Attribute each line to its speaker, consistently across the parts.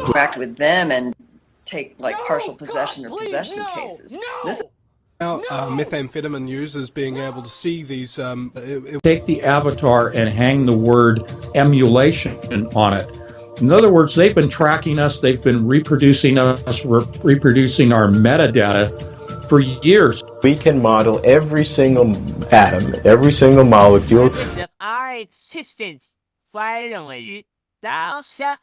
Speaker 1: interact with them and take like partial possession or possession cases. This
Speaker 2: Now, methamphetamine users being able to see these...
Speaker 3: Take the avatar and hang the word emulation on it. In other words, they've been tracking us, they've been reproducing us, reproducing our metadata for years.
Speaker 4: We can model every single atom, every single molecule.
Speaker 5: Our existence finally. Thou shalt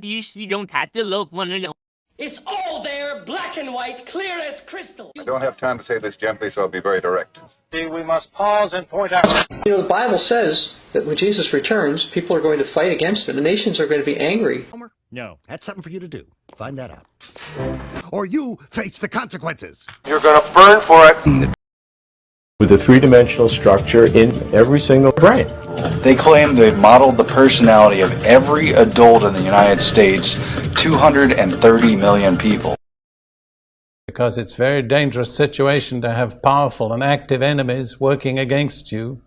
Speaker 5: you don't have to love one another.
Speaker 6: It's all there, black and white, clear as crystal.
Speaker 7: I don't have time to say this gently, so I'll be very direct.
Speaker 8: We must pause and point out.
Speaker 9: You know, the Bible says that when Jesus returns, people are going to fight against him. The nations are going to be angry.
Speaker 8: No. That's something for you to do. Find that out. Or you face the consequences.
Speaker 10: You're going to burn for it.
Speaker 4: With a three-dimensional structure in every single brain.
Speaker 11: They claim they've modeled the personality of every adult in the United States, 230 million people.
Speaker 12: Because it's a very dangerous situation to have powerful and active enemies working against you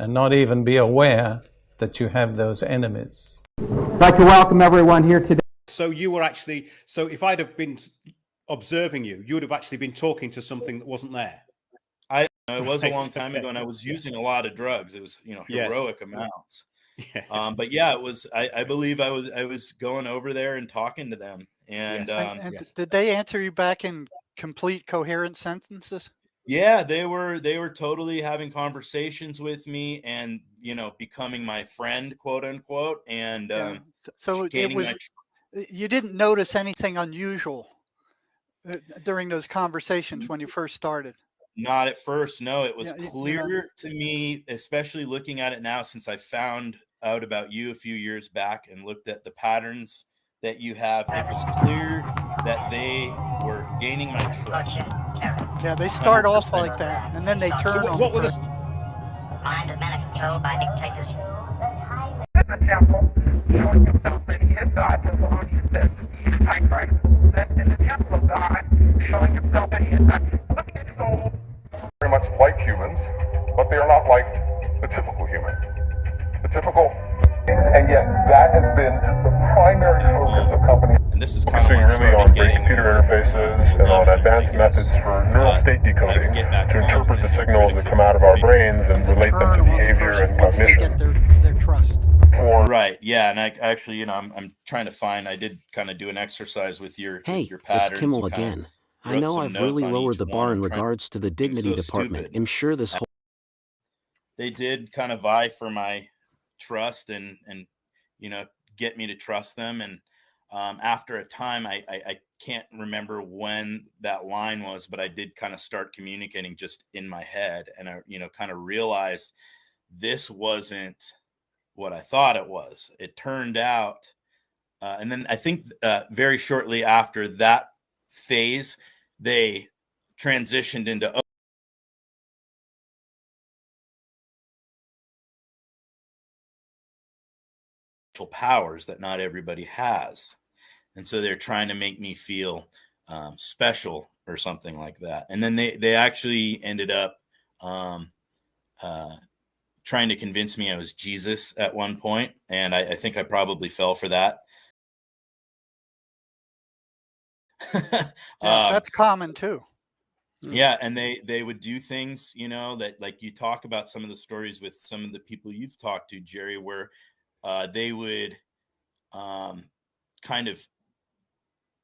Speaker 12: and not even be aware that you have those enemies.
Speaker 13: I'd like to welcome everyone here today.
Speaker 14: So you were actually, so if I'd have been observing you, you would have actually been talking to something that wasn't there.
Speaker 15: It was a long time ago, and I was using a lot of drugs. It was, heroic amounts.
Speaker 14: Yeah.
Speaker 15: But yeah, it was. I believe I was going over there and talking to them. And,
Speaker 16: did they answer you back in complete coherent sentences?
Speaker 15: Yeah, they were totally having conversations with me, and becoming my friend, quote unquote. And
Speaker 16: so it was. You didn't notice anything unusual during those conversations when you first started.
Speaker 15: Not at first, no. It was clear to me, especially looking at it now since I found out about you a few years back and looked at the patterns that you have. It was clear that they were gaining my trust.
Speaker 16: Yeah, they start off like that, and then they turn on.
Speaker 17: What were the mind of men controlled by dictators? In the temple, showing himself that he is God. Thessalonians says that the Antichrist will sit in the temple of God, showing himself that he is God. Looking at his old.
Speaker 7: Very much like humans, but they are not like the typical human. The typical, and yet that has been the primary focus of companies.
Speaker 15: And this is
Speaker 7: focusing really on brain-computer interfaces and on advanced methods for neural state decoding to interpret the signals that come out of our brains and relate them to behavior and cognition.
Speaker 16: Get their trust.
Speaker 15: Right. Yeah. And I actually, I'm trying to find. I did kind of do an exercise with your patterns.
Speaker 18: It's Kimmel again. I know I've really lowered the bar in regards to the dignity department. I'm sure this whole...
Speaker 15: They did kind of vie for my trust and get me to trust them. And after a time, I can't remember when that line was, but I did kind of start communicating just in my head. And I, kind of realized this wasn't what I thought it was. It turned out, and then I think very shortly after that phase, they transitioned into powers that not everybody has. And so they're trying to make me feel special or something like that. And then they actually ended up trying to convince me I was Jesus at one point. And I think I probably fell for that.
Speaker 16: That's common too.
Speaker 15: Yeah, and they would do things, that like you talk about some of the stories with some of the people you've talked to, Jerry, where they would kind of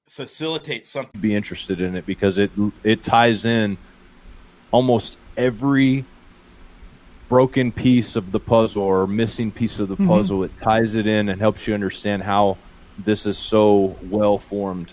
Speaker 15: facilitate something.
Speaker 19: Be interested in it because it ties in almost every broken piece of the puzzle or missing piece of the puzzle. It ties it in and helps you understand how this is so well formed.